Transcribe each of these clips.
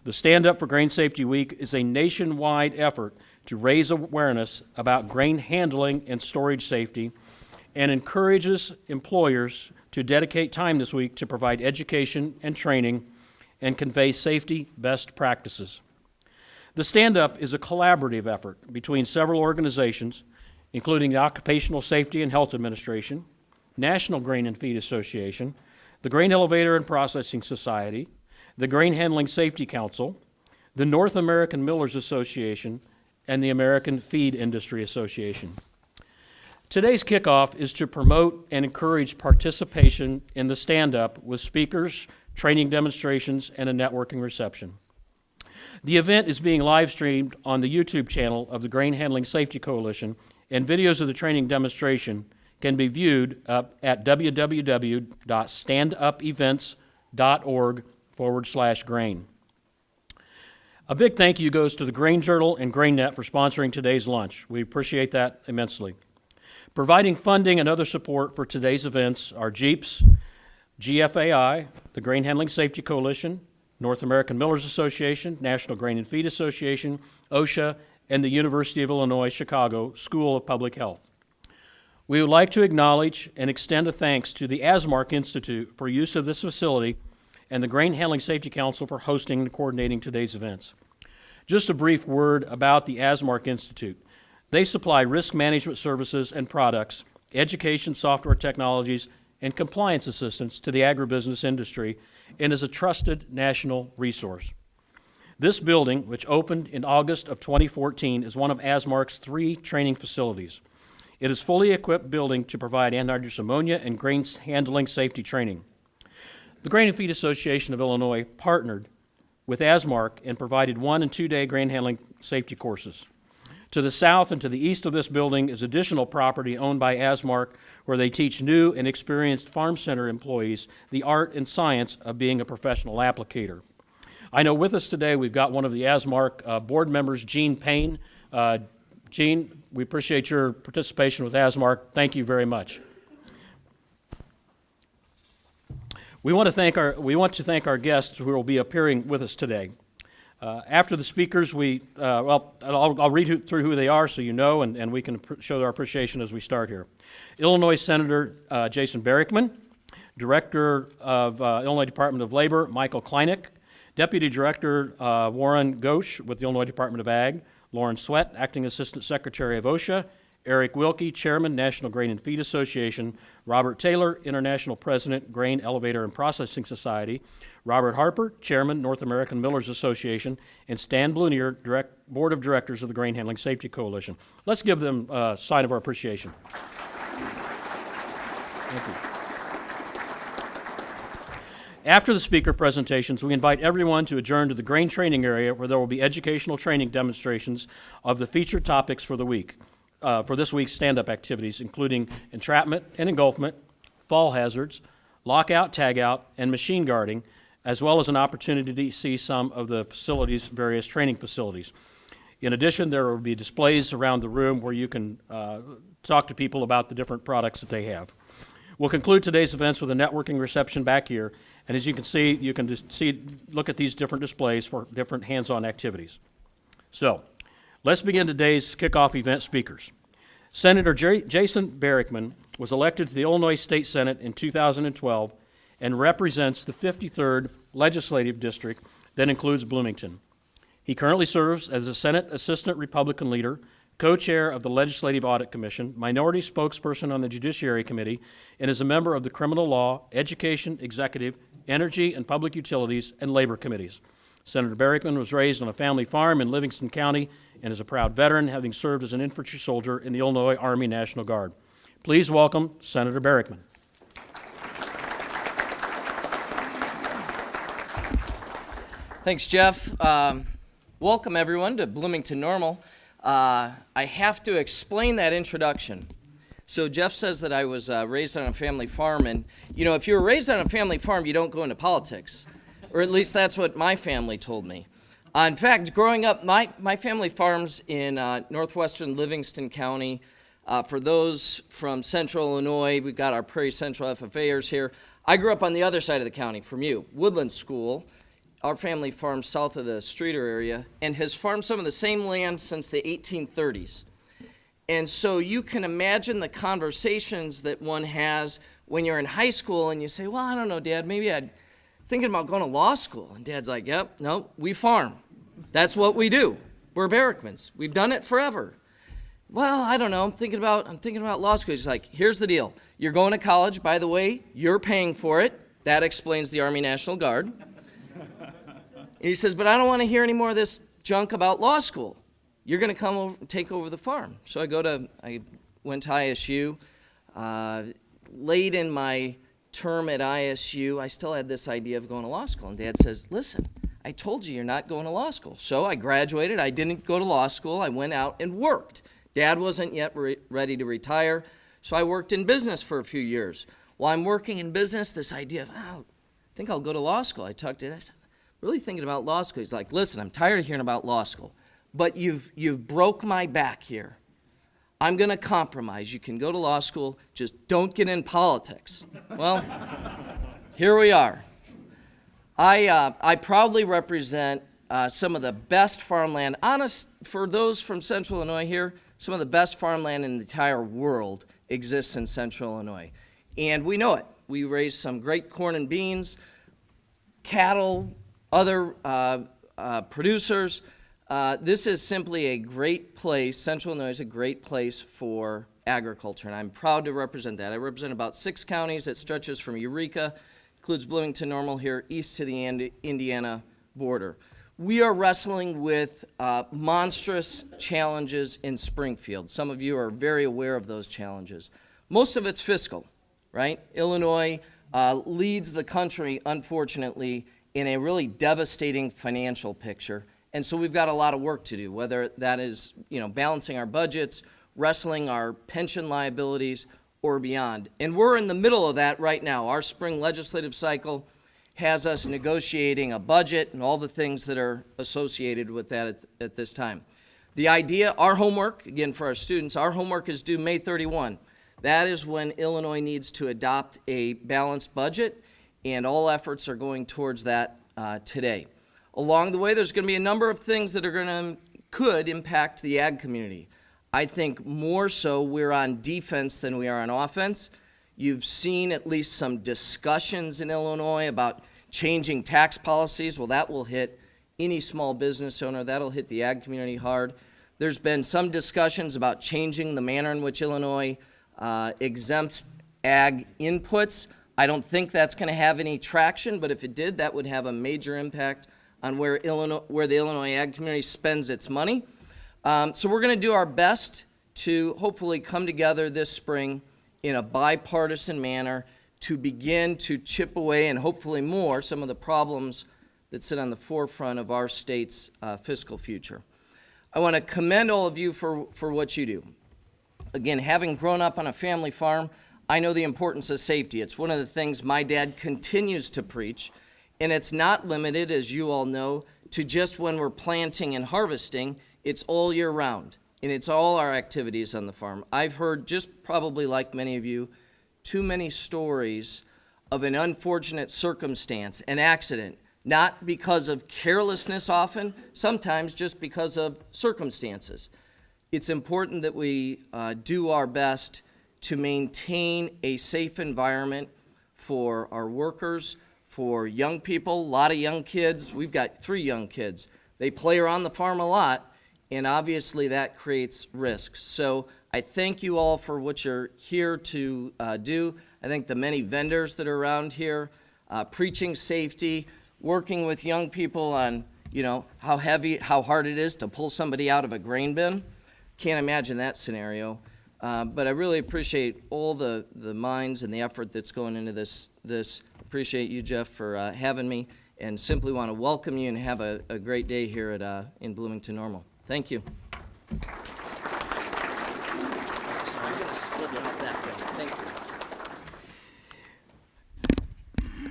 The Stand Up for Grain Safety Week is a nationwide effort to raise awareness about grain handling and storage safety and encourages employers to dedicate time this week to provide education and training and convey safety best practices. The Stand Up is a collaborative effort between several organizations, including the Occupational Safety and Health Administration, National Grain and Feed Association, the Grain Elevator and Processing Society, the Grain Handling Safety Council, the North American Millers Association, and the American Feed Industry Association. Today's kickoff is to promote and encourage participation in the stand-up with speakers, training demonstrations, and a networking reception. The event is being live-streamed on the YouTube channel of the Grain Handling Safety Coalition, and videos of the training demonstration can be viewed at www.standupevents.org/grain. A big thank you goes to the Grain Journal and GrainNet for sponsoring today's lunch. We appreciate that immensely. Providing funding and other support for today's events are Jeeps, GFAI, the Grain Handling Safety Coalition, North American Millers Association, National Grain and Feed Association, OSHA, and the University of Illinois Chicago School of Public Health. We would like to acknowledge and extend a thanks to the Asmark Institute for use of this facility and the Grain Handling Safety Council for hosting and coordinating today's events. Just a brief word about the Asmark Institute. They supply risk management services and products, education software technologies, and compliance assistance to the agribusiness industry and is a trusted national resource. This building, which opened in August of 2014, is one of Asmark's 3 training facilities. It is a fully equipped building to provide anhydrous ammonia and grain handling safety training. The Grain and Feed Association of Illinois partnered with Asmark and provided 1- and 2-day grain handling safety courses. To the south and to the east of this building is additional property owned by Asmark, where they teach new and experienced farm center employees the art and science of being a professional applicator. I know with us today we've got one of the Asmark board members, Gene Payne. Gene, we appreciate your participation with Asmark. Thank you very much. We want to thank our guests who will be appearing with us today. After the speakers, I'll read through who they are so you know, and we can show our appreciation as we start here. Illinois Senator Jason Berickman, Director of Illinois Department of Labor, Michael Kleineck, Deputy Director Warren Ghosh with the Illinois Department of Ag, Lauren Sweat, Acting Assistant Secretary of OSHA, Eric Wilkie, Chairman, National Grain and Feed Association, Robert Taylor, International President, Grain Elevator and Processing Society, Robert Harper, Chairman, North American Millers Association, and Stan Blunier, Board of Directors of the Grain Handling Safety Coalition. Let's give them a sign of our appreciation. Thank you. After the speaker presentations, we invite everyone to adjourn to the grain training area where there will be educational training demonstrations of the featured topics for the week. For this week's stand-up activities, including entrapment and engulfment, fall hazards, lockout, tagout, and machine guarding, as well as an opportunity to see some of the facilities' various training facilities. In addition, there will be displays around the room where you can talk to people about the different products that they have. We'll conclude today's events with a networking reception back here, and as you can see, look at these different displays for different hands-on activities. So, let's begin today's kickoff event speakers. Senator Jason Berickman was elected to the Illinois State Senate in 2012 and represents the 53rd Legislative District that includes Bloomington. He currently serves as a Senate Assistant Republican Leader, co-chair of the Legislative Audit Commission, minority spokesperson on the Judiciary Committee, and is a member of the Criminal Law, Education, Executive, Energy and Public Utilities, and Labor Committees. Senator Berickman was raised on a family farm in Livingston County and is a proud veteran, having served as an infantry soldier in the Illinois Army National Guard. Please welcome Senator Berickman. Thanks, Jeff. Welcome, everyone, to Bloomington Normal. I have to explain that introduction. So Jeff says that I was raised on a family farm, and, you know, if you were raised on a family farm, you don't go into politics. Or at least that's what my family told me. In fact, growing up, my family farms in northwestern Livingston County. For those from central Illinois, we've got our Prairie Central FFAers here. I grew up on the other side of the county from you, Woodland School. our family farms south of the Streeter area and has farmed some of the same land since the 1830s. And so you can imagine the conversations that one has when you're in high school and you say, well, I don't know, Dad, maybe I'm thinking about going to law school. And Dad's like, yep, no, we farm. That's what we do. We're Barrickmans. We've done it forever. Well, I don't know, I'm thinking about law school. He's like, here's the deal. You're going to college, by the way, you're paying for it. That explains the Army National Guard. And he says, but I don't want to hear any more of this junk about law school. You're going to come over, take over the farm. So I went to ISU. Late in my term at ISU, I still had this idea of going to law school. And Dad says, listen, I told you you're not going to law school. So I graduated. I didn't go to law school. I went out and worked. Dad wasn't yet ready to retire, so I worked in business for a few years. While I'm working in business, this idea of, I think I'll go to law school. I talked to him. I said, really thinking about law school. He's like, listen, I'm tired of hearing about law school, but you've broke my back here. I'm going to compromise. You can go to law school, just don't get in politics. Well, here we are. I proudly represent some of the best farmland. Honest, for those from Central Illinois here, some of the best farmland in the entire world exists in Central Illinois. And we know it. We raise some great corn and beans, cattle, other producers. This is simply a great place. Central Illinois is a great place for agriculture, and I'm proud to represent that. I represent about 6 counties. It stretches from Eureka, includes Bloomington, Normal here, east to the Indiana border. We are wrestling with monstrous challenges in Springfield. Some of you are very aware of those challenges. Most of it's fiscal, right? Illinois leads the country, unfortunately, in a really devastating financial picture. And so we've got a lot of work to do, whether that is, balancing our budgets, wrestling our pension liabilities, or beyond. And we're in the middle of that right now. Our spring legislative cycle has us negotiating a budget and all the things that are associated with that at this time. The idea, our homework, again for our students, our homework is due May 31. That is when Illinois needs to adopt a balanced budget, and all efforts are going towards that today. Along the way, there's going to be a number of things that could impact the ag community. I think more so we're on defense than we are on offense. You've seen at least some discussions in Illinois about changing tax policies. Well, that will hit any small business owner. That'll hit the ag community hard. There's been some discussions about changing the manner in which Illinois exempts ag inputs. I don't think that's going to have any traction, but if it did, that would have a major impact on where the Illinois ag community spends its money. So we're going to do our best to hopefully come together this spring in a bipartisan manner to begin to chip away and hopefully more some of the problems that sit on the forefront of our state's fiscal future. I want to commend all of you for what you do. Again, having grown up on a family farm, I know the importance of safety. It's one of the things my dad continues to preach, and it's not limited, as you all know, to just when we're planting and harvesting. It's all year round, and it's all our activities on the farm. I've heard, just probably like many of you, too many stories of an unfortunate circumstance, an accident, not because of carelessness often, sometimes just because of circumstances. It's important that we do our best to maintain a safe environment for our workers, for young people, a lot of young kids. We've got 3 young kids. They play around the farm a lot, and obviously that creates risks. So I thank you all for what you're here to do. I think the many vendors that are around here, preaching safety, working with young people on, how hard it is to pull somebody out of a grain bin. Can't imagine that scenario. But I really appreciate all the minds and the effort that's going into this. Appreciate you, Jeff, for having me, and simply want to welcome you and have a great day here in Bloomington Normal. Thank you. I'm going to slip it up that way. Thank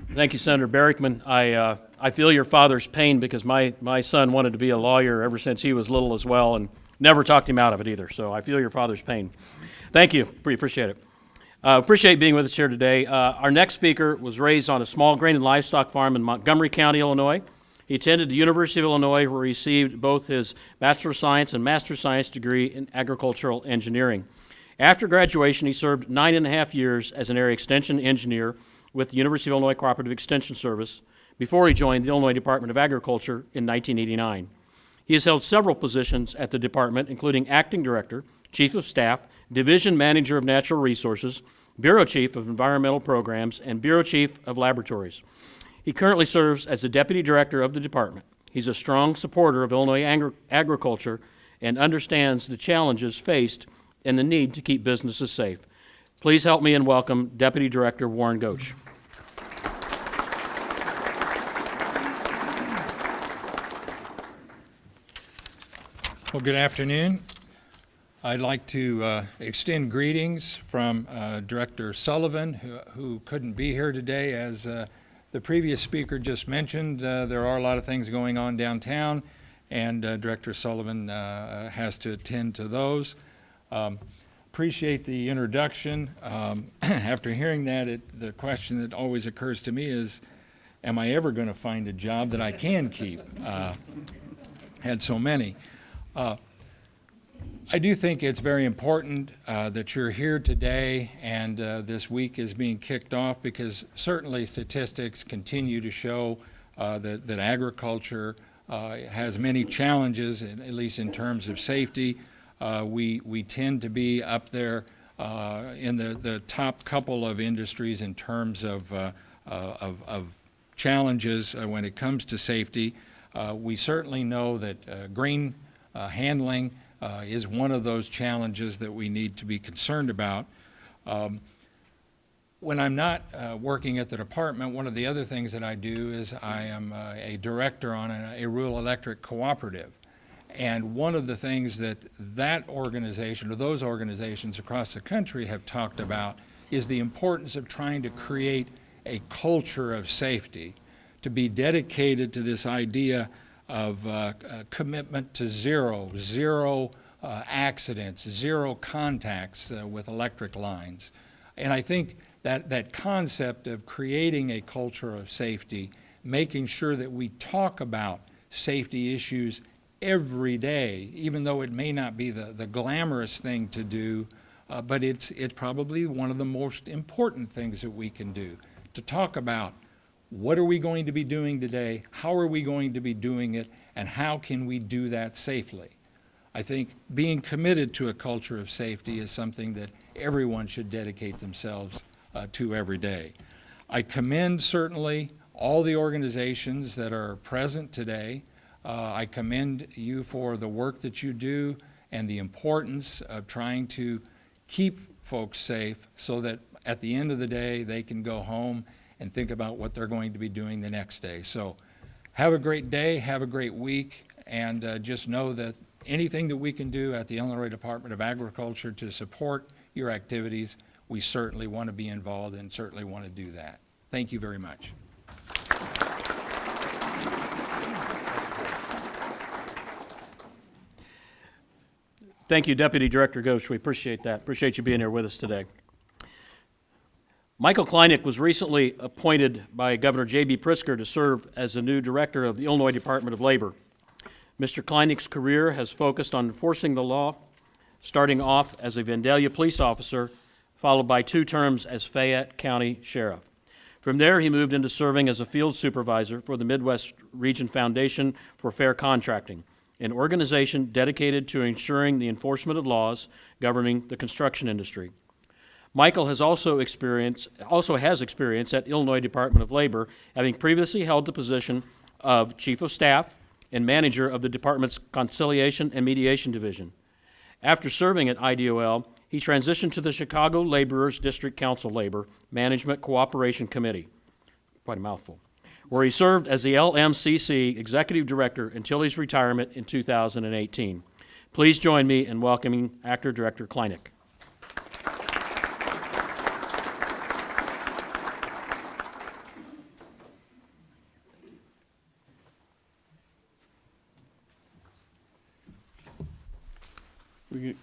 you. Thank you, Senator Barrickman. I feel your father's pain because my son wanted to be a lawyer ever since he was little as well, and never talked him out of it either. So I feel your father's pain. Thank you. Appreciate it. Appreciate being with us here today. Our next speaker was raised on a small grain and livestock farm in Montgomery County, Illinois. He attended the University of Illinois, where he received both his Bachelor of Science and Master of Science degree in agricultural engineering. After graduation, he served 9.5 years as an area extension engineer with the University of Illinois Cooperative Extension Service before he joined the Illinois Department of Agriculture in 1989. He has held several positions at the department, including acting director, chief of staff, division manager of natural resources, bureau chief of environmental programs, and bureau chief of laboratories. He currently serves as the deputy director of the department. He's a strong supporter of Illinois agriculture and understands the challenges faced and the need to keep businesses safe. Please help me in welcome Deputy Director Warren Goetsch. Well, good afternoon. I'd like to extend greetings from Director Sullivan, who couldn't be here today. As the previous speaker just mentioned, there are a lot of things going on downtown, and Director Sullivan has to attend to those. Appreciate the introduction. After hearing that, the question that always occurs to me is, am I ever going to find a job that I can keep? Had so many. I do think it's very important that you're here today and this week is being kicked off, because certainly statistics continue to show that agriculture has many challenges, at least in terms of safety. We tend to be up there in the top couple of industries in terms of challenges when it comes to safety. We certainly know that grain handling is one of those challenges that we need to be concerned about. When I'm not working at the department, one of the other things that I do is I am a director on a rural electric cooperative. And one of the things that that organization, or those organizations across the country, have talked about is the importance of trying to create a culture of safety, to be dedicated to this idea of commitment to zero accidents, zero contacts with electric lines. And I think that concept of creating a culture of safety, making sure that we talk about safety issues every day, even though it may not be the glamorous thing to do, but it's probably one of the most important things that we can do, to talk about what are we going to be doing today, how are we going to be doing it, and how can we do that safely. I think being committed to a culture of safety is something that everyone should dedicate themselves to every day. I commend certainly all the organizations that are present today. I commend you for the work that you do and the importance of trying to keep folks safe so that at the end of the day they can go home and think about what they're going to be doing the next day. So have a great day, have a great week, and just know that anything that we can do at the Illinois Department of Agriculture to support your activities, we certainly want to be involved and certainly want to do that. Thank you very much. Thank you, Deputy Director Goetsch. We appreciate that. Appreciate you being here with us today. Michael Kleinig was recently appointed by Governor J.B. Pritzker to serve as the new director of the Illinois Department of Labor. Mr. Kleinig's career has focused on enforcing the law, starting off as a Vandalia police officer, followed by 2 terms as Fayette County Sheriff. From there, he moved into serving as a field supervisor for the Midwest Region Foundation for Fair Contracting, an organization dedicated to ensuring the enforcement of laws governing the construction industry. Michael has also has experience at Illinois Department of Labor, having previously held the position of Chief of Staff and Manager of the department's Conciliation and Mediation Division. After serving at IDOL, he transitioned to the Chicago Laborers District Council Labor Management Cooperation Committee, quite a mouthful, where he served as the LMCC Executive Director until his retirement in 2018. Please join me in welcoming Actor Director Kleinig.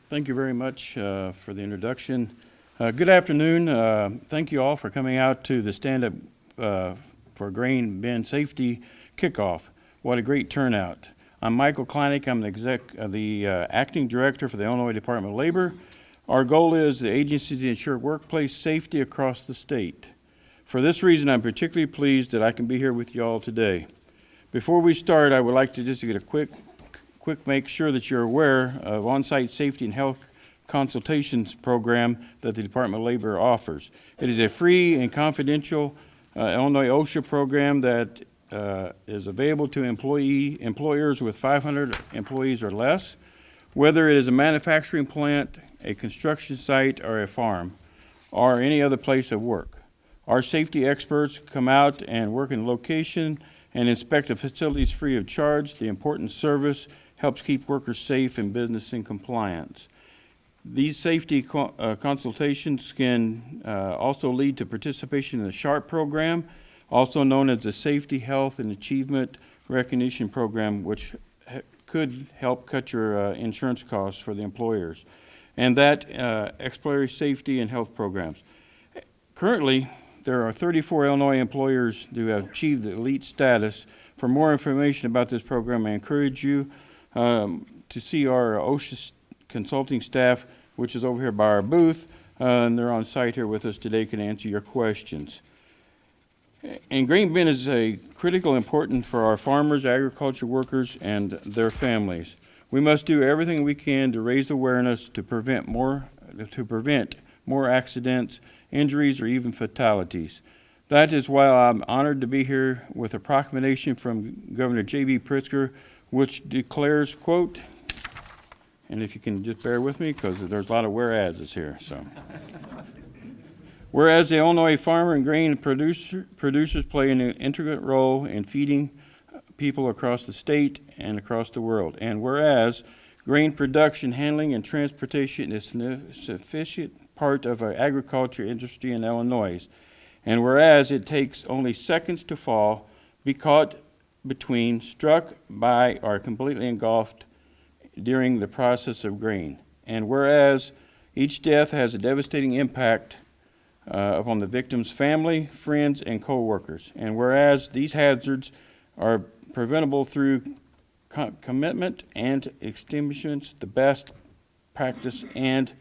Thank you very much for the introduction. Good afternoon. Thank you all for coming out to the Stand Up for Grain Bin Safety kickoff. What a great turnout. I'm Michael Kleinig. I'm the Acting Director for the Illinois Department of Labor. Our goal is the agency to ensure workplace safety across the state. For this reason, I'm particularly pleased that I can be here with you all today. Before we start, I would like to just get a quick make sure that you're aware of on-site safety and health consultations program that the Department of Labor offers. It is a free and confidential Illinois OSHA program that is available to employers with 500 employees or less, whether it is a manufacturing plant, a construction site, or a farm, or any other place of work. Our safety experts come out and work in location and inspect the facilities free of charge. The important service helps keep workers safe and business in compliance. These safety consultations can also lead to participation in the SHARP program, also known as the Safety, Health, and Achievement Recognition Program, which could help cut your insurance costs for the employers, and that exploratory safety and health programs. Currently, there are 34 Illinois employers who have achieved the elite status. For more information about this program, I encourage you to see our OSHA consulting staff, which is over here by our booth, and they're on site here with us today, can answer your questions. And grain bin is a critical important for our farmers, agriculture workers, and their families. We must do everything we can to raise awareness to prevent more accidents, injuries, or even fatalities. That is why I'm honored to be here with a proclamation from Governor J.B. Pritzker, which declares, quote, and if you can just bear with me because there's a lot of whereases here, so. Whereas the Illinois farmer and grain producers play an integral role in feeding people across the state and across the world. And whereas grain production, handling, and transportation is a sufficient part of our agriculture industry in Illinois. And whereas it takes only seconds to fall, be caught between, struck by, or completely engulfed during the process of grain. And whereas each death has a devastating impact upon the victim's family, friends, and co-workers. And whereas these hazards are preventable through commitment and extinguishment, the best practice, and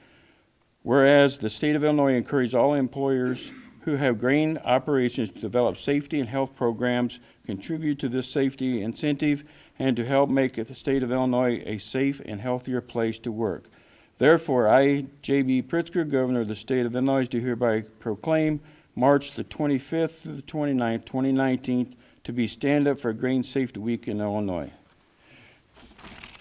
whereas the state of Illinois encourages all employers who have grain operations to develop safety and health programs, contribute to this safety incentive, and to help make the state of Illinois a safe and healthier place to work. Therefore, I, J.B. Pritzker, Governor of the State of Illinois, do hereby proclaim March the 25th through the 29th, 2019, to be Stand Up for Grain Safety Week in Illinois.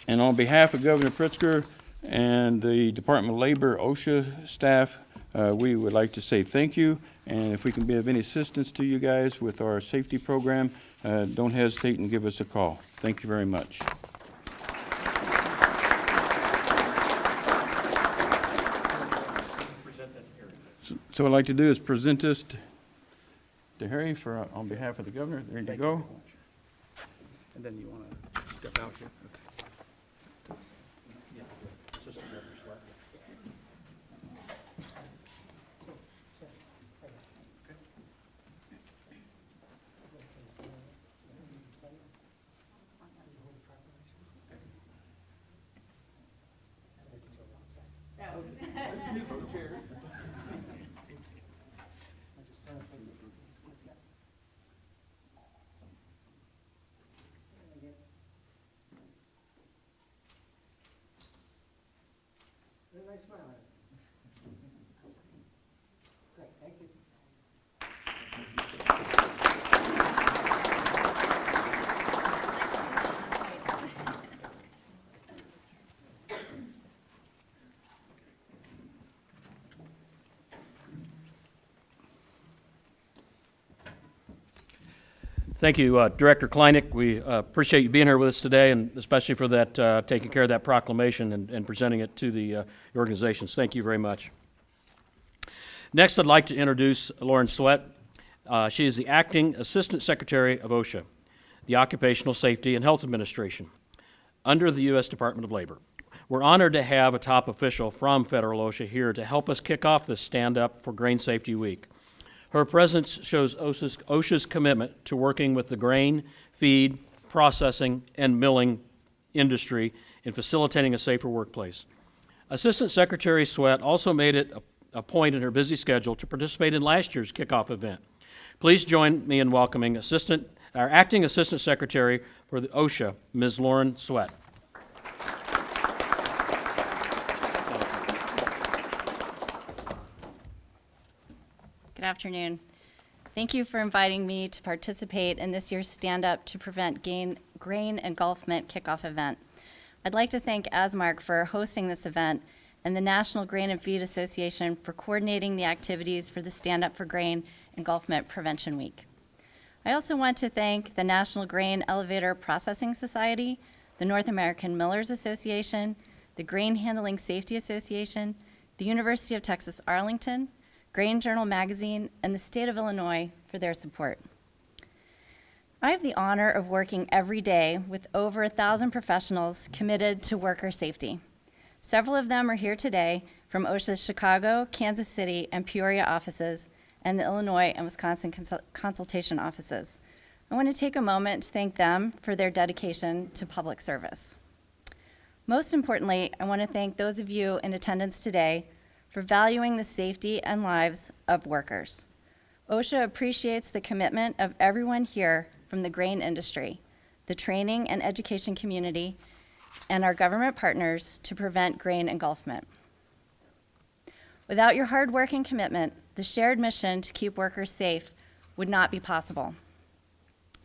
And on behalf of Governor Pritzker and the Department of Labor, OSHA staff, we would like to say thank you. And if we can be of any assistance to you guys with our safety program, don't hesitate and give us a call. Thank you very much. So what I'd like to do is present this to Harry for on behalf of the governor. There you go. And then you want to step out here? Okay. Nice smile. Great, thank you. Thank you, Director Kleinig. We appreciate you being here with us today, and especially for that taking care of that proclamation and presenting it to the organizations. Thank you very much. Next, I'd like to introduce Lauren Sweat. She is the Acting Assistant Secretary of OSHA, the Occupational Safety and Health Administration, under the U.S. Department of Labor. We're honored to have a top official from Federal OSHA here to help us kick off this Stand Up for Grain Safety Week. Her presence shows OSHA's commitment to working with the grain, feed, processing, and milling industry in facilitating a safer workplace. Assistant Secretary Sweat also made it a point in her busy schedule to participate in last year's kickoff event. Please join me in welcoming our Acting Assistant Secretary for the OSHA, Ms. Lauren Sweat. Good afternoon. Thank you for inviting me to participate in this year's Stand Up to Prevent Grain Engulfment kickoff event. I'd like to thank Asmark for hosting this event and the National Grain and Feed Association for coordinating the activities for the Stand Up for Grain Engulfment Prevention Week. I also want to thank the National Grain Elevator Processing Society, the North American Millers Association, the Grain Handling Safety Association, the University of Texas Arlington, Grain Journal Magazine, and the state of Illinois for their support. I have the honor of working every day with over 1,000 professionals committed to worker safety. Several of them are here today from OSHA's Chicago, Kansas City, and Peoria offices, and the Illinois and Wisconsin consultation offices. I want to take a moment to thank them for their dedication to public service. Most importantly, I want to thank those of you in attendance today for valuing the safety and lives of workers. OSHA appreciates the commitment of everyone here from the grain industry, the training and education community, and our government partners to prevent grain engulfment. Without your hard work and commitment, the shared mission to keep workers safe would not be possible.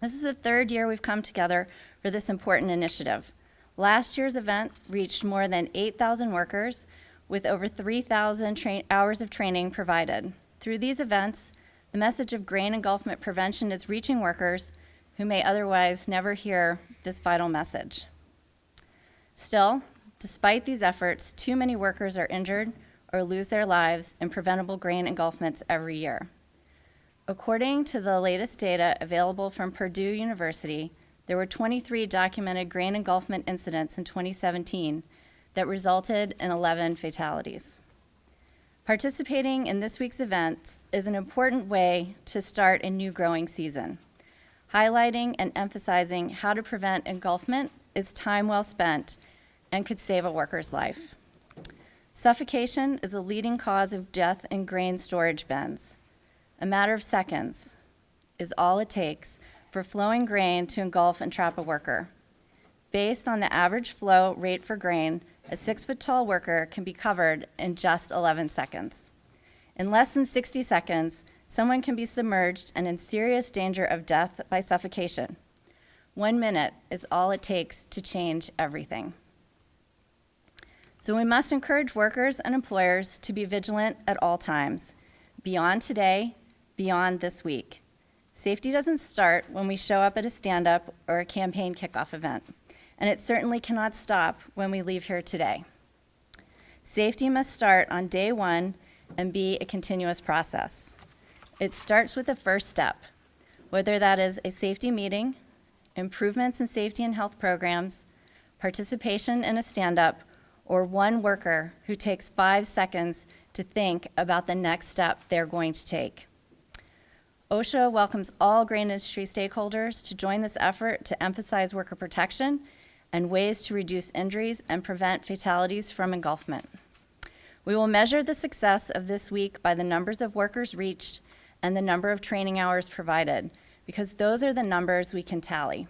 This is the third year we've come together for this important initiative. Last year's event reached more than 8,000 workers with over 3,000 hours of training provided. Through these events, the message of grain engulfment prevention is reaching workers who may otherwise never hear this vital message. Still, despite these efforts, too many workers are injured or lose their lives in preventable grain engulfments every year. According to the latest data available from Purdue University, there were 23 documented grain engulfment incidents in 2017 that resulted in 11 fatalities. Participating in this week's events is an important way to start a new growing season. Highlighting and emphasizing how to prevent engulfment is time well spent and could save a worker's life. Suffocation is the leading cause of death in grain storage bins. A matter of seconds is all it takes for flowing grain to engulf and trap a worker. Based on the average flow rate for grain, a 6-foot-tall worker can be covered in just 11 seconds. In less than 60 seconds, someone can be submerged and in serious danger of death by suffocation. 1 minute is all it takes to change everything. So we must encourage workers and employers to be vigilant at all times, beyond today, beyond this week. Safety doesn't start when we show up at a stand-up or a campaign kickoff event, and it certainly cannot stop when we leave here today. Safety must start on day one and be a continuous process. It starts with the first step, whether that is a safety meeting, improvements in safety and health programs, participation in a stand-up, or one worker who takes 5 seconds to think about the next step they're going to take. OSHA welcomes all grain industry stakeholders to join this effort to emphasize worker protection and ways to reduce injuries and prevent fatalities from engulfment. We will measure the success of this week by the numbers of workers reached and the number of training hours provided, because those are the numbers we can tally.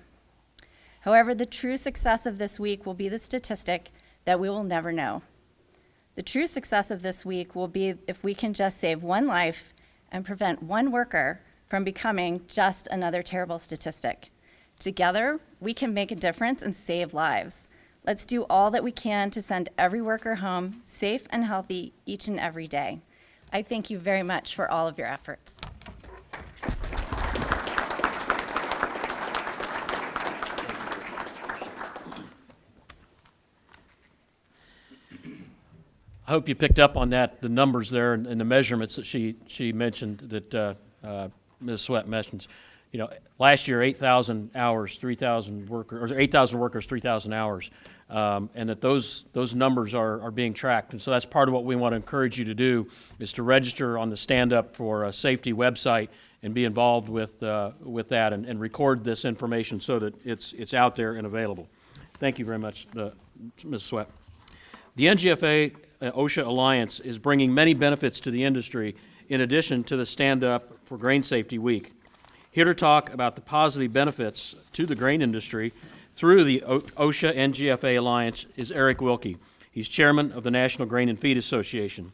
However, the true success of this week will be the statistic that we will never know. The true success of this week will be if we can just save one life and prevent one worker from becoming just another terrible statistic. Together, we can make a difference and save lives. Let's do all that we can to send every worker home safe and healthy each and every day. I thank you very much for all of your efforts. I hope you picked up on that, the numbers there and the measurements that she mentioned that Ms. Sweat mentions. You know, last year, 8,000 hours, 3,000 workers, or 8,000 workers, 3,000 hours, and that those numbers are being tracked. And so that's part of what we want to encourage you to do, is to register on the Stand Up for Safety website and be involved with that and record this information so that it's out there and available. Thank you very much, Ms. Sweat. The NGFA OSHA Alliance is bringing many benefits to the industry in addition to the Stand Up for Grain Safety Week. Here to talk about the positive benefits to the grain industry through the OSHA NGFA Alliance is Eric Wilkie. He's chairman of the National Grain and Feed Association.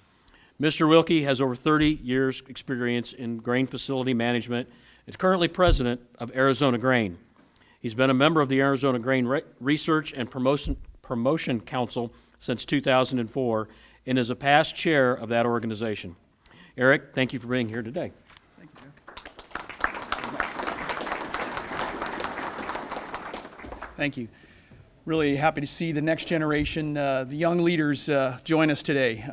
Mr. Wilkie has over 30 years' experience in grain facility management and is currently president of Arizona Grain. He's been a member of the Arizona Grain Research and Promotion Council since 2004 and is a past chair of that organization. Eric, thank you for being here today. Thank you, Jeff. Thank you. Really happy to see the next generation, the young leaders join us today.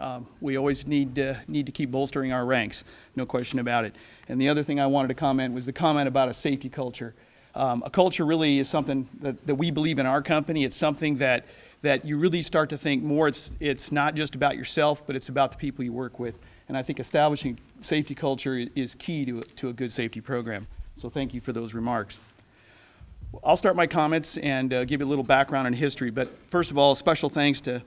We always need to keep bolstering our ranks, no question about it. And the other thing I wanted to comment was the comment about a safety culture. A culture really is something that we believe in our company. It's something that you really start to think more. It's not just about yourself, but it's about the people you work with. And I think establishing safety culture is key to a good safety program. So thank you for those remarks. I'll start my comments and give you a little background and history. But first of all, special thanks to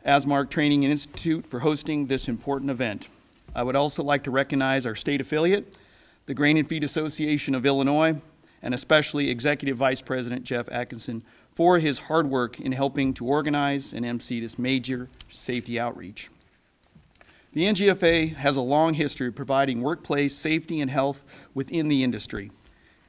Asmark Training and Institute for hosting this important event. I would also like to recognize our state affiliate, the Grain and Feed Association of Illinois, and especially Executive Vice President Jeff Atkinson for his hard work in helping to organize and MC this major safety outreach. The NGFA has a long history of providing workplace safety and health within the industry.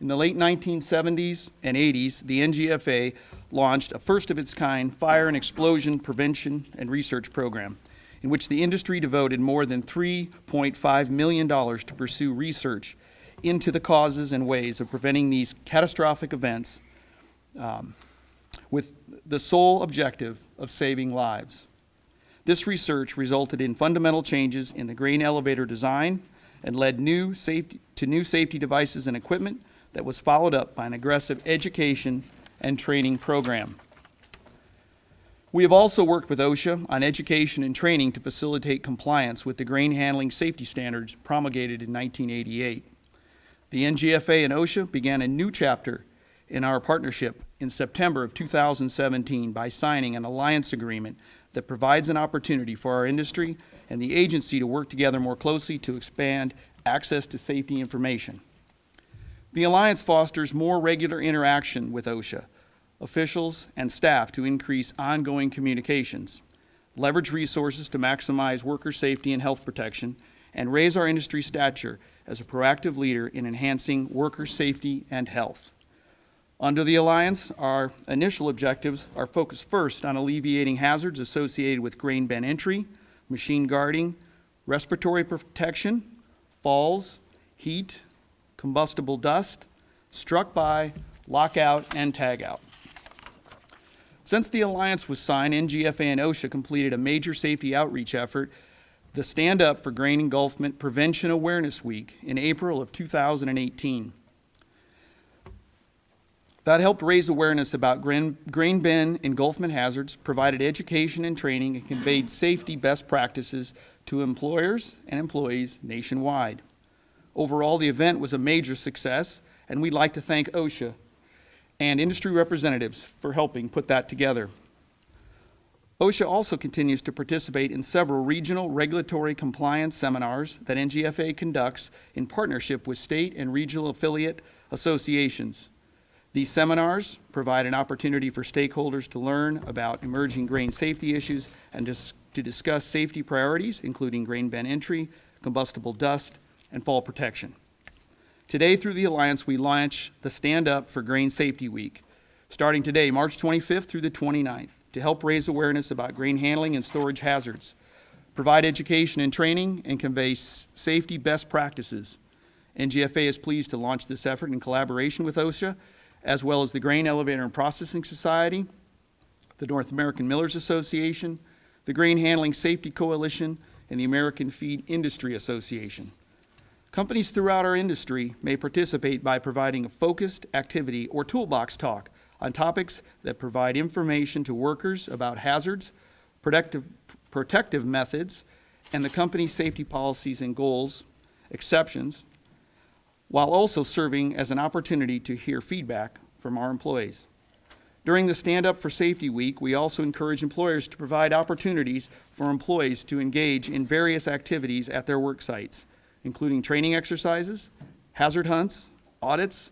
In the late 1970s and 80s, the NGFA launched a first-of-its-kind fire and explosion prevention and research program in which the industry devoted more than $3.5 million to pursue research into the causes and ways of preventing these catastrophic events with the sole objective of saving lives. This research resulted in fundamental changes in the grain elevator design and led to new safety devices and equipment that was followed up by an aggressive education and training program. We have also worked with OSHA on education and training to facilitate compliance with the grain handling safety standards promulgated in 1988. The NGFA and OSHA began a new chapter in our partnership in September of 2017 by signing an alliance agreement that provides an opportunity for our industry and the agency to work together more closely to expand access to safety information. The alliance fosters more regular interaction with OSHA officials and staff to increase ongoing communications, leverage resources to maximize worker safety and health protection, and raise our industry stature as a proactive leader in enhancing worker safety and health. Under the alliance, our initial objectives are focused first on alleviating hazards associated with grain bin entry, machine guarding, respiratory protection, falls, heat, combustible dust, struck by, lockout, and tagout. Since the alliance was signed, NGFA and OSHA completed a major safety outreach effort, the Stand Up for Grain Engulfment Prevention Awareness Week in April of 2018. That helped raise awareness about grain bin engulfment hazards, provided education and training, and conveyed safety best practices to employers and employees nationwide. Overall, the event was a major success, and we'd like to thank OSHA and industry representatives for helping put that together. OSHA also continues to participate in several regional regulatory compliance seminars that NGFA conducts in partnership with state and regional affiliate associations. These seminars provide an opportunity for stakeholders to learn about emerging grain safety issues and to discuss safety priorities, including grain bin entry, combustible dust, and fall protection. Today, through the Alliance, we launch the Stand Up for Grain Safety Week, starting today, March 25th through the 29th, to help raise awareness about grain handling and storage hazards, provide education and training, and convey safety best practices. NGFA is pleased to launch this effort in collaboration with OSHA, as well as the Grain Elevator and Processing Society, the North American Millers Association, the Grain Handling Safety Coalition, and the American Feed Industry Association. Companies throughout our industry may participate by providing a focused activity or toolbox talk on topics that provide information to workers about hazards, protective methods, and the company's safety policies and goals, exceptions, while also serving as an opportunity to hear feedback from our employees. During the Stand Up for Safety Week, we also encourage employers to provide opportunities for employees to engage in various activities at their work sites, including training exercises, hazard hunts, audits,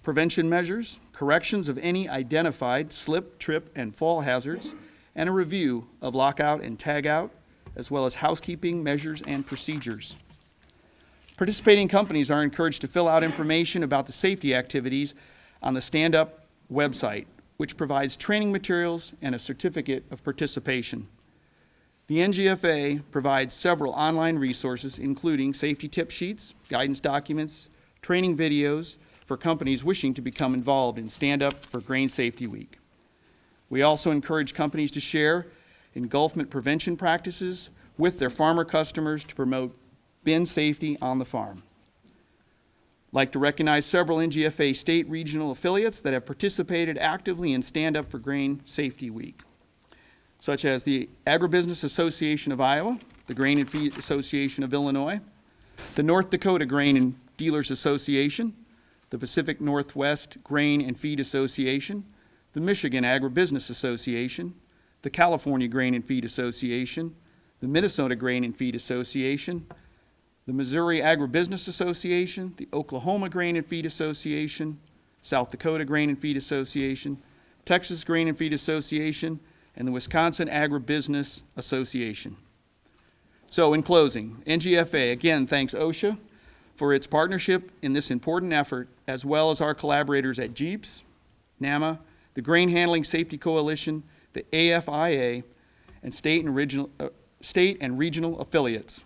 prevention measures, corrections of any identified slip, trip, and fall hazards, and a review of lockout and tagout, as well as housekeeping measures and procedures. Participating companies are encouraged to fill out information about the safety activities on the Stand Up website, which provides training materials and a certificate of participation. The NGFA provides several online resources, including safety tip sheets, guidance documents, training videos for companies wishing to become involved in Stand Up for Grain Safety Week. We also encourage companies to share engulfment prevention practices with their farmer customers to promote bin safety on the farm. I'd like to recognize several NGFA state regional affiliates that have participated actively in Stand Up for Grain Safety Week, such as the Agribusiness Association of Iowa, the Grain and Feed Association of Illinois, the North Dakota Grain and Dealers Association, the Pacific Northwest Grain and Feed Association, the Michigan Agribusiness Association, the California Grain and Feed Association, the Minnesota Grain and Feed Association, the Missouri Agribusiness Association, the Oklahoma Grain and Feed Association, South Dakota Grain and Feed Association, Texas Grain and Feed Association, and the Wisconsin Agribusiness Association. So in closing, NGFA again thanks OSHA for its partnership in this important effort, as well as our collaborators at Jeeps, NAMA, the Grain Handling Safety Coalition, the AFIA, and state and regional affiliates.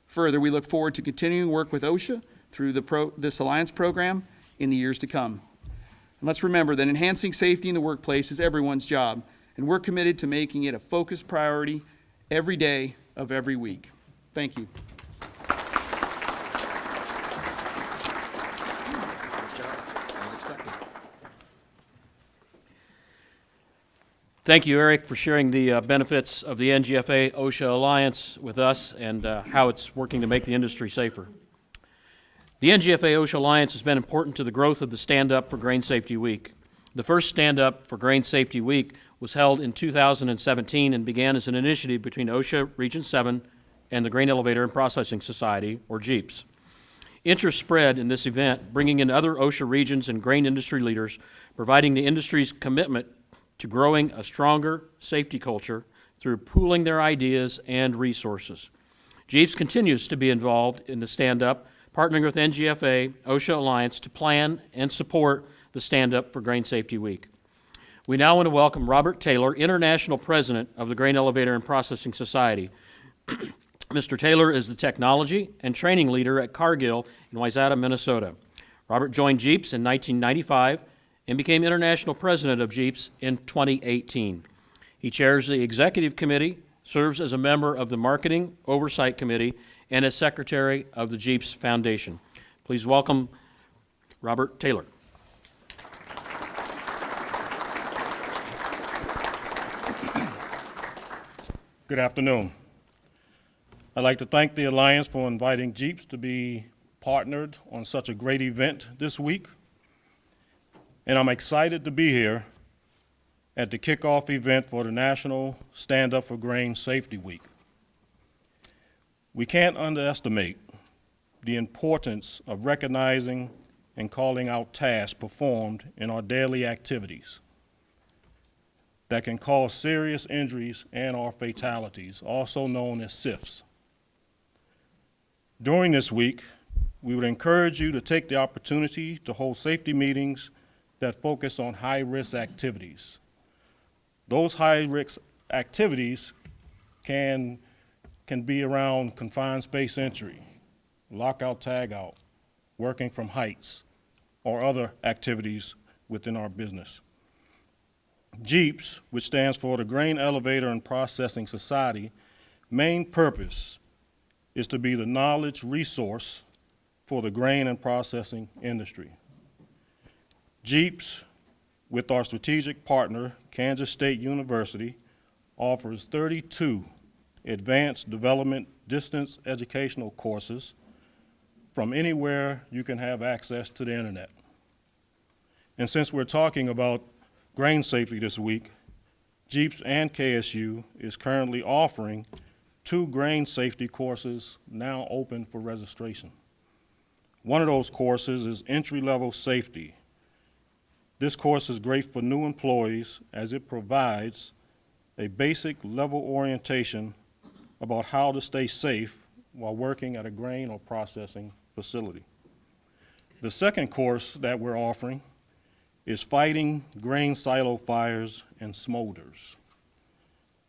Further, we look forward to continuing work with OSHA through this Alliance program in the years to come. And let's remember that enhancing safety in the workplace is everyone's job, and we're committed to making it a focused priority every day of every week. Thank you. Thank you, Eric, for sharing the benefits of the NGFA OSHA Alliance with us and how it's working to make the industry safer. The NGFA OSHA Alliance has been important to the growth of the Stand Up for Grain Safety Week. The first Stand Up for Grain Safety Week was held in 2017 and began as an initiative between OSHA Region 7 and the Grain Elevator and Processing Society, or Jeeps. Interest spread in this event, bringing in other OSHA regions and grain industry leaders, providing the industry's commitment to growing a stronger safety culture through pooling their ideas and resources. Jeeps continues to be involved in the Stand Up, partnering with NGFA OSHA Alliance to plan and support the Stand Up for Grain Safety Week. We now want to welcome Robert Taylor, International President of the Grain Elevator and Processing Society. Mr. Taylor is the technology and training leader at Cargill in Wayzata, Minnesota. Robert joined Jeeps in 1995 and became International President of Jeeps in 2018. He chairs the Executive Committee, serves as a member of the Marketing Oversight Committee, and as Secretary of the Jeeps Foundation. Please welcome Robert Taylor. Good afternoon. I'd like to thank the Alliance for inviting Jeeps to be partnered on such a great event this week. And I'm excited to be here at the kickoff event for the National Stand Up for Grain Safety Week. We can't underestimate the importance of recognizing and calling out tasks performed in our daily activities that can cause serious injuries and/or fatalities, also known as SIFs. During this week, we would encourage you to take the opportunity to hold safety meetings that focus on high-risk activities. Those high-risk activities can be around confined space entry, lockout, tagout, working from heights, or other activities within our business. Jeeps, which stands for the Grain Elevator and Processing Society, main purpose is to be the knowledge resource for the grain and processing industry. Jeeps, with our strategic partner, Kansas State University, offers 32 advanced development distance educational courses, from anywhere you can have access to the internet. And since we're talking about grain safety this week, Jeeps and KSU is currently offering 2 grain safety courses now open for registration. One of those courses is entry-level safety. This course is great for new employees as it provides a basic level orientation about how to stay safe while working at a grain or processing facility. The second course that we're offering is fighting grain silo fires and smolders.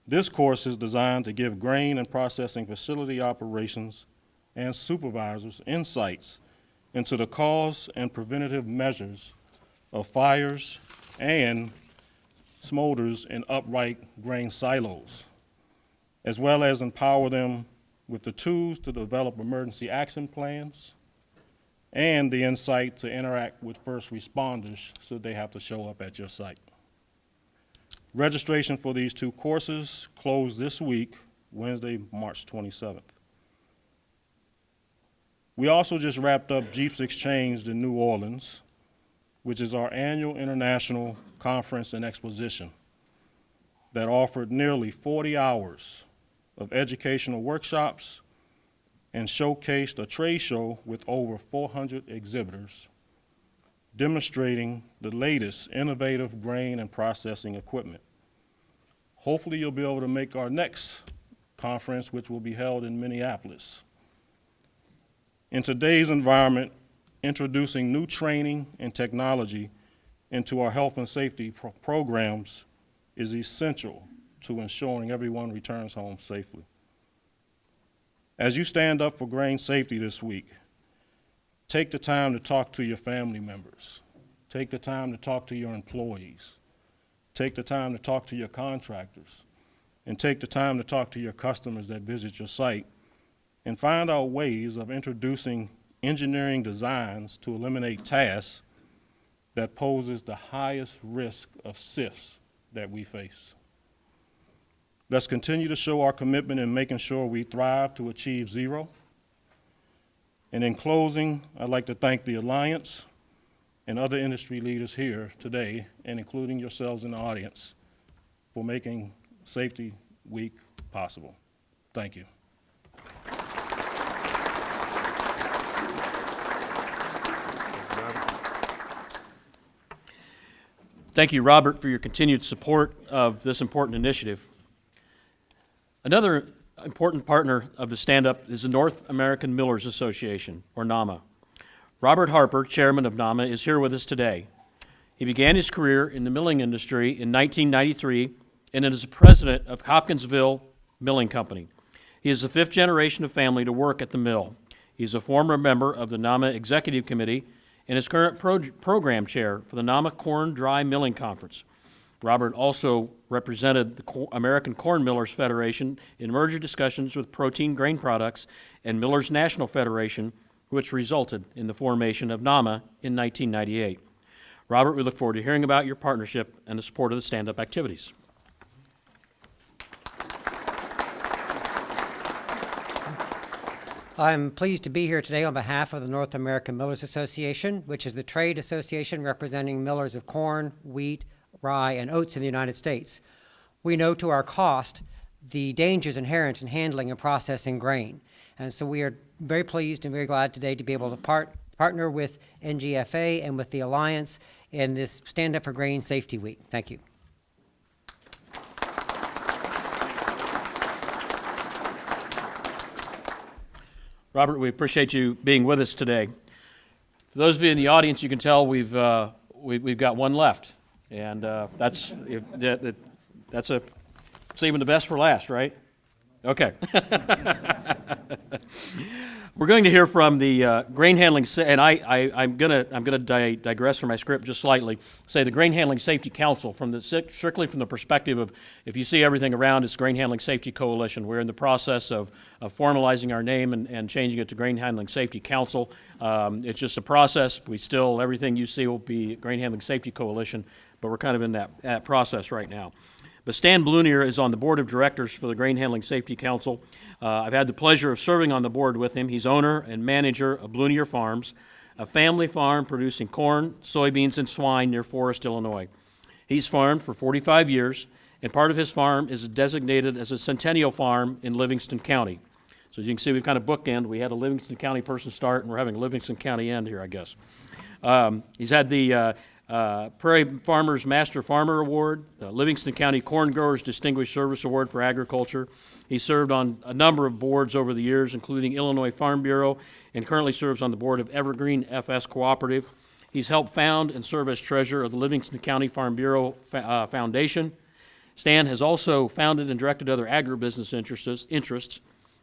This course is designed to give grain and processing facility operations and supervisors insights into the cause and preventative measures of fires and smolders in upright grain silos, as well as empower them with the tools to develop emergency action plans and the insight to interact with first responders should they have to show up at your site. Registration for these 2 courses closed this week, Wednesday, March 27th. We also just wrapped up Jeeps Exchange in New Orleans, which is our annual international conference and exposition that offered nearly 40 hours of educational workshops and showcased a trade show with over 400 exhibitors demonstrating the latest innovative grain and processing equipment. Hopefully you'll be able to make our next conference, which will be held in Minneapolis. In today's environment, introducing new training and technology into our health and safety programs is essential to ensuring everyone returns home safely. As you stand up for grain safety this week, take the time to talk to your family members. Take the time to talk to your employees. Take the time to talk to your contractors. And take the time to talk to your customers that visit your site and find out ways of introducing engineering designs to eliminate tasks that poses the highest risk of SIFs that we face. Let's continue to show our commitment in making sure we thrive to achieve zero. And in closing, I'd like to thank the Alliance and other industry leaders here today, and including yourselves in the audience, for making Safety Week possible. Thank you. Thank you, Robert, for your continued support of this important initiative. Another important partner of the stand-up is the North American Millers Association, or NAMA. Robert Harper, chairman of NAMA, is here with us today. He began his career in the milling industry in 1993 and is the president of Hopkinsville Milling Company. He is the 5th generation of family to work at the mill. He is a former member of the NAMA Executive Committee and is current program chair for the NAMA Corn Dry Milling Conference. Robert also represented the American Corn Millers Federation in merger discussions with Protein Grain Products and Millers National Federation, which resulted in the formation of NAMA in 1998. Robert, we look forward to hearing about your partnership and the support of the stand-up activities. I'm pleased to be here today on behalf of the North American Millers Association, which is the trade association representing millers of corn, wheat, rye, and oats in the United States. We know to our cost the dangers inherent in handling and processing grain. And so we are very pleased and very glad today to be able to partner with NGFA and with the Alliance in this Stand Up for Grain Safety Week. Thank you. Robert, we appreciate you being with us today. For those of you in the audience, you can tell we've got one left, and that's saving the best for last, right? Okay. We're going to hear from the grain handling, and I'm gonna digress from my script just slightly. Say the Grain Handling Safety Council, strictly from the perspective of, if you see everything around, it's Grain Handling Safety Coalition. We're in the process of formalizing our name and changing it to Grain Handling Safety Council. It's just a process. Everything you see will be Grain Handling Safety Coalition, but we're kind of in that process right now. But Stan Blunier is on the board of directors for the Grain Handling Safety Council. I've had the pleasure of serving on the board with him. He's owner and manager of Blunier Farms, a family farm producing corn, soybeans, and swine near Forest, Illinois. He's farmed for 45 years, and part of his farm is designated as a Centennial Farm in Livingston County. So as you can see, we've kind of bookend. We had a Livingston County person start, and we're having a Livingston County end here, I guess. He's had the Prairie Farmers Master Farmer Award, the Livingston County Corn Growers Distinguished Service Award for Agriculture. He served on a number of boards over the years, including Illinois Farm Bureau, and currently serves on the board of Evergreen FS Cooperative. He's helped found and serve as treasurer of the Livingston County Farm Bureau Foundation. Stan has also founded and directed other agribusiness interests,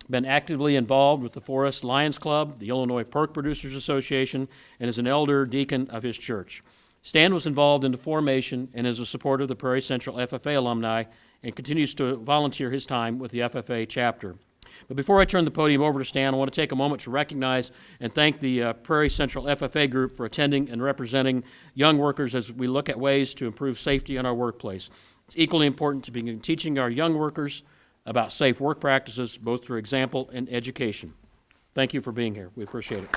been actively involved with the Forest Lions Club, the Illinois Pork Producers Association, and is an elder deacon of his church. Stan was involved in the formation and is a supporter of the Prairie Central FFA alumni and continues to volunteer his time with the FFA chapter. But before I turn the podium over to Stan, I want to take a moment to recognize and thank the Prairie Central FFA group for attending and representing young workers as we look at ways to improve safety in our workplace. It's equally important to begin teaching our young workers about safe work practices, both through example and education. Thank you for being here. We appreciate it.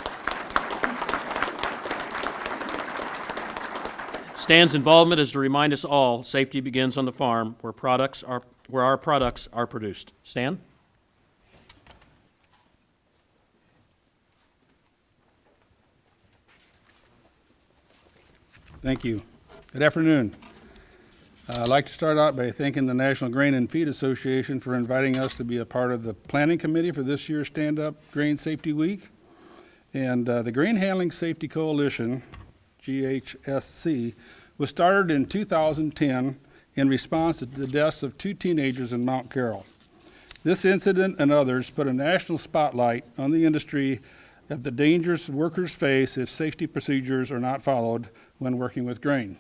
Stan's involvement is to remind us all safety begins on the farm where our products are produced. Stan? Thank you. Good afternoon. I'd like to start out by thanking the National Grain and Feed Association for inviting us to be a part of the planning committee for this year's Stand Up Grain Safety Week. And the Grain Handling Safety Coalition, GHSC, was started in 2010 in response to the deaths of 2 teenagers in Mount Carroll. This incident and others put a national spotlight on the industry of the dangers workers face if safety procedures are not followed when working with grain.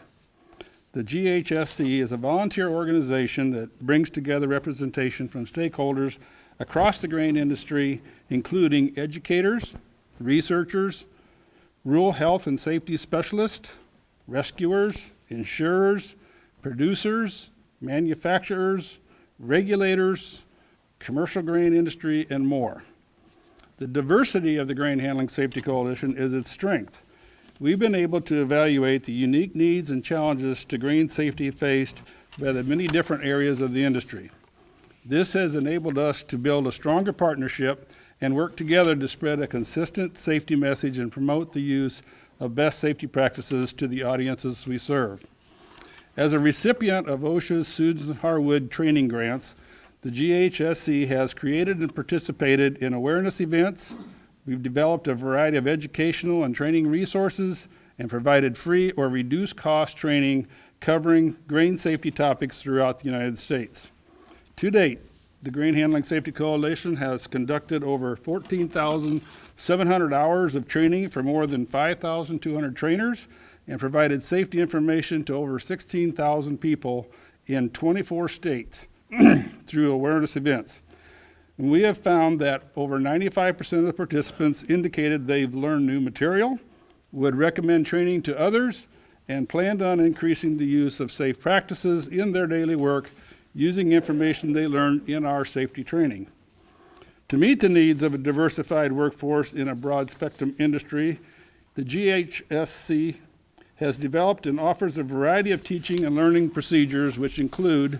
The GHSC is a volunteer organization that brings together representation from stakeholders across the grain industry, including educators, researchers, rural health and safety specialists, rescuers, insurers, producers, manufacturers, regulators, commercial grain industry, and more. The diversity of the Grain Handling Safety Coalition is its strength. We've been able to evaluate the unique needs and challenges to grain safety faced by the many different areas of the industry. This has enabled us to build a stronger partnership and work together to spread a consistent safety message and promote the use of best safety practices to the audiences we serve. As a recipient of OSHA's Susan Harwood training grants, the GHSC has created and participated in awareness events. We've developed a variety of educational and training resources and provided free or reduced cost training covering grain safety topics throughout the United States. To date, the Grain Handling Safety Coalition has conducted over 14,700 hours of training for more than 5,200 trainers and provided safety information to over 16,000 people in 24 states through awareness events. And we have found that over 95% of the participants indicated they've learned new material, would recommend training to others, and planned on increasing the use of safe practices in their daily work using information they learned in our safety training. To meet the needs of a diversified workforce in a broad spectrum industry, the GHSC has developed and offers a variety of teaching and learning procedures which include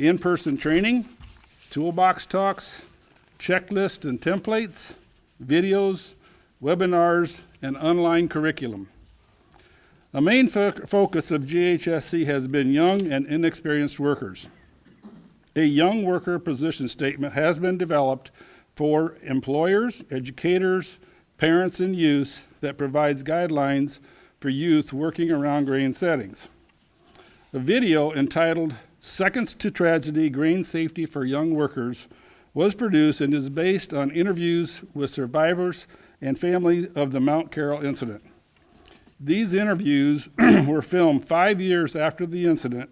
in-person training, toolbox talks, checklists and templates, videos, webinars, and online curriculum. A main focus of GHSC has been young and inexperienced workers. A young worker position statement has been developed for employers, educators, parents, and youth that provides guidelines for youth working around grain settings. A video entitled Seconds to Tragedy, Grain Safety for Young Workers was produced and is based on interviews with survivors and families of the Mount Carroll incident. These interviews were filmed 5 years after the incident,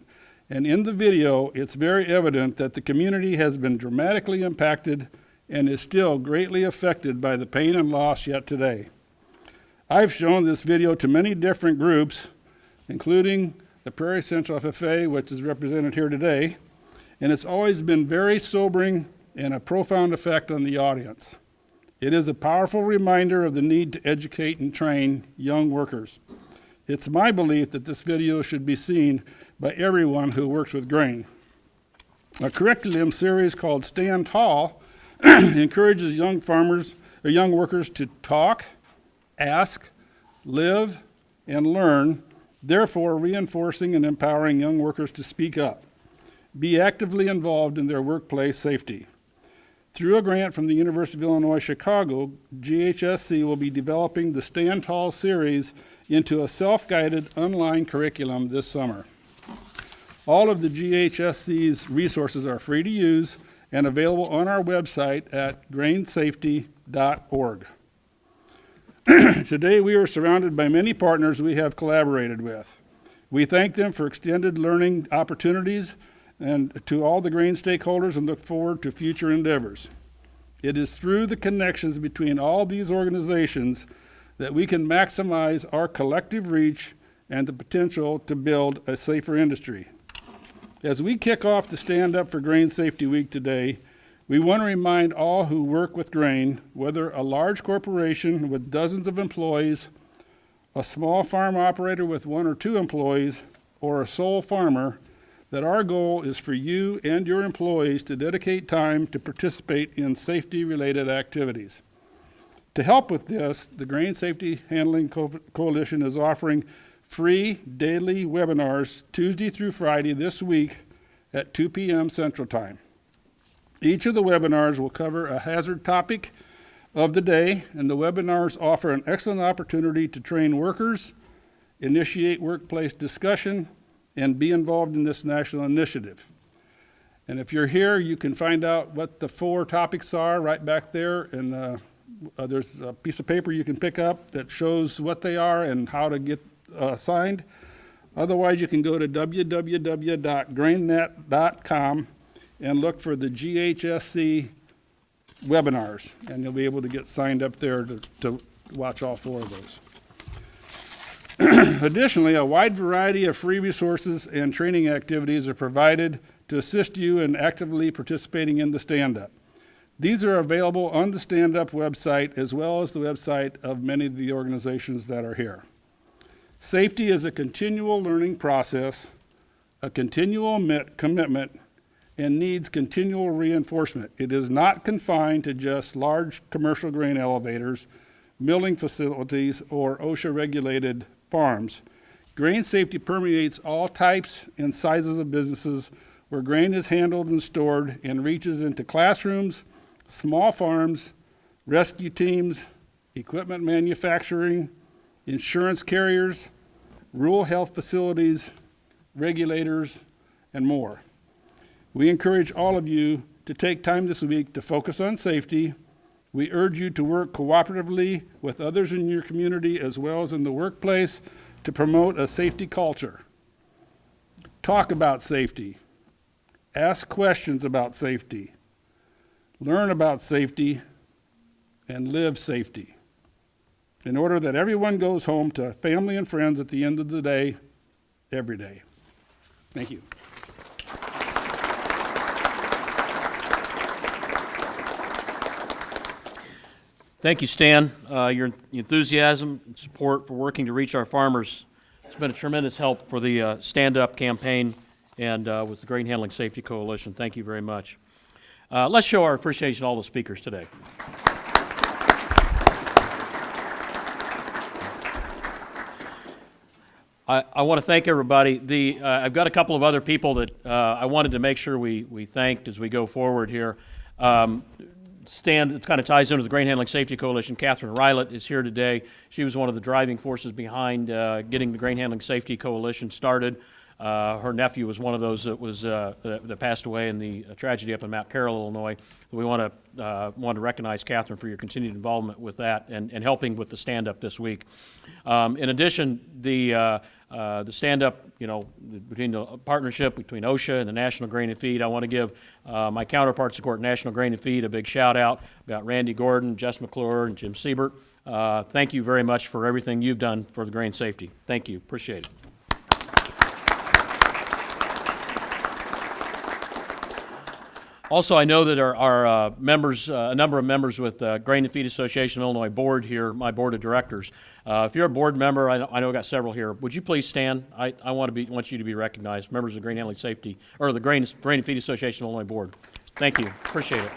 and in the video, it's very evident that the community has been dramatically impacted and is still greatly affected by the pain and loss yet today. I've shown this video to many different groups, including the Prairie Central FFA, which is represented here today, and it's always been very sobering and a profound effect on the audience. It is a powerful reminder of the need to educate and train young workers. It's my belief that this video should be seen by everyone who works with grain. A curriculum series called Stand Tall encourages young farmers or young workers to talk, ask, live, and learn, therefore reinforcing and empowering young workers to speak up, be actively involved in their workplace safety. Through a grant from the University of Illinois Chicago, GHSC will be developing the Stand Tall series into a self-guided online curriculum this summer. All of the GHSC's resources are free to use and available on our website at grainsafety.org. Today we are surrounded by many partners we have collaborated with. We thank them for extended learning opportunities and to all the grain stakeholders and look forward to future endeavors. It is through the connections between all these organizations that we can maximize our collective reach and the potential to build a safer industry. As we kick off the Stand Up for Grain Safety Week today, we want to remind all who work with grain, whether a large corporation with dozens of employees, a small farm operator with 1 or 2 employees, or a sole farmer, that our goal is for you and your employees to dedicate time to participate in safety-related activities. To help with this, the Grain Safety Handling Coalition is offering free daily webinars Tuesday through Friday this week at 2 p.m. Central Time. Each of the webinars will cover a hazard topic of the day, and the webinars offer an excellent opportunity to train workers, initiate workplace discussion, and be involved in this national initiative. And if you're here, you can find out what the 4 topics are right back there, and there's a piece of paper you can pick up that shows what they are and how to get signed. Otherwise, you can go to www.grainnet.com and look for the GHSC webinars, and you'll be able to get signed up there to watch all 4 of those. Additionally, a wide variety of free resources and training activities are provided to assist you in actively participating in the stand-up. These are available on the stand-up website as well as the website of many of the organizations that are here. Safety is a continual learning process, a continual commitment, and needs continual reinforcement. It is not confined to just large commercial grain elevators, milling facilities, or OSHA-regulated farms. Grain safety permeates all types and sizes of businesses where grain is handled and stored and reaches into classrooms, small farms, rescue teams, equipment manufacturing, insurance carriers, rural health facilities, regulators, and more. We encourage all of you to take time this week to focus on safety. We urge you to work cooperatively with others in your community as well as in the workplace to promote a safety culture. Talk about safety. Ask questions about safety. Learn about safety and live safety in order that everyone goes home to family and friends at the end of the day, every day. Thank you. Thank you, Stan. Your enthusiasm and support for working to reach our farmers has been a tremendous help for the Stand Up campaign and with the Grain Handling Safety Coalition. Thank you very much. Let's show our appreciation to all the speakers today. I want to thank everybody. I've got a couple of other people that I wanted to make sure we thanked as we go forward here. It kind of ties into the Grain Handling Safety Coalition. Catherine Rylett is here today. She was one of the driving forces behind getting the Grain Handling Safety Coalition started. Her nephew was one of those that passed away in the tragedy up in Mount Carroll, Illinois. We want to recognize Catherine for your continued involvement with that and helping with the stand-up this week. In addition, the stand-up, between the partnership between OSHA and the National Grain and Feed, I want to give my counterparts at National Grain and Feed a big shout-out. About Randy Gordon, Jess McClure, and Jim Siebert. Thank you very much for everything you've done for the grain safety. Thank you. Appreciate it. Also, I know that our members, a number of members with Grain and Feed Association of Illinois Board here, my board of directors. If you're a board member, I know I've got several here. Would you please stand? I want you to be recognized. Members of Grain Handling Safety, or the Grain and Feed Association of Illinois Board. Thank you. Appreciate it.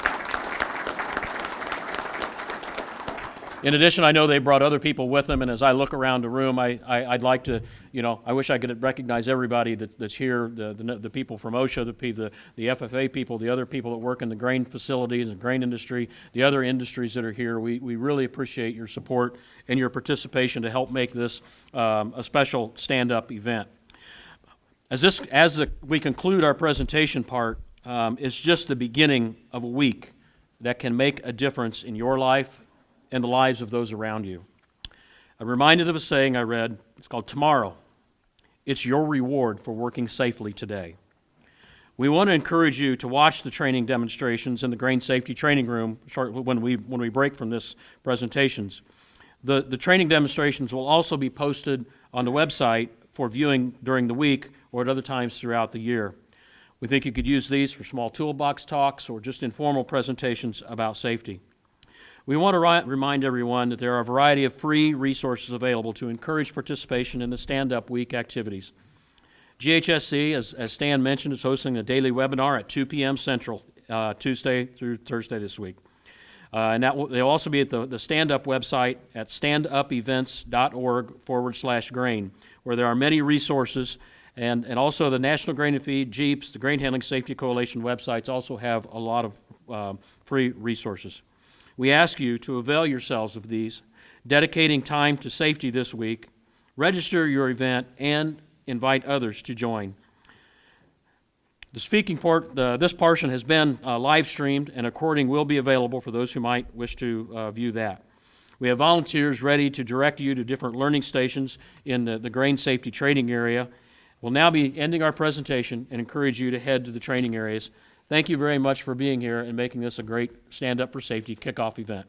In addition, I know they brought other people with them, and as I look around the room, I'd like to, I wish I could recognize everybody that's here, the people from OSHA, the FFA people, the other people that work in the grain facilities and grain industry, the other industries that are here. We really appreciate your support and your participation to help make this a special stand-up event. We conclude our presentation part, it's just the beginning of a week that can make a difference in your life and the lives of those around you. I'm reminded of a saying I read. It's called tomorrow. It's your reward for working safely today. We want to encourage you to watch the training demonstrations in the grain safety training room when we break from this presentations. The training demonstrations will also be posted on the website for viewing during the week or at other times throughout the year. We think you could use these for small toolbox talks or just informal presentations about safety. We want to remind everyone that there are a variety of free resources available to encourage participation in the Stand-Up Week activities. GHSC, as Stan mentioned, is hosting a daily webinar at 2 p.m. Central, Tuesday through Thursday this week. And they'll also be at the Stand-Up website at standupevents.org/grain, where there are many resources, and also the National Grain and Feed, Jeeps, the Grain Handling Safety Coalition websites also have a lot of free resources. We ask you to avail yourselves of these, dedicating time to safety this week, register your event, and invite others to join. The speaking part, this portion has been live streamed, and a recording will be available for those who might wish to view that. We have volunteers ready to direct you to different learning stations in the grain safety training area. We'll now be ending our presentation and encourage you to head to the training areas. Thank you very much for being here and making this a great Stand Up for Safety kickoff event.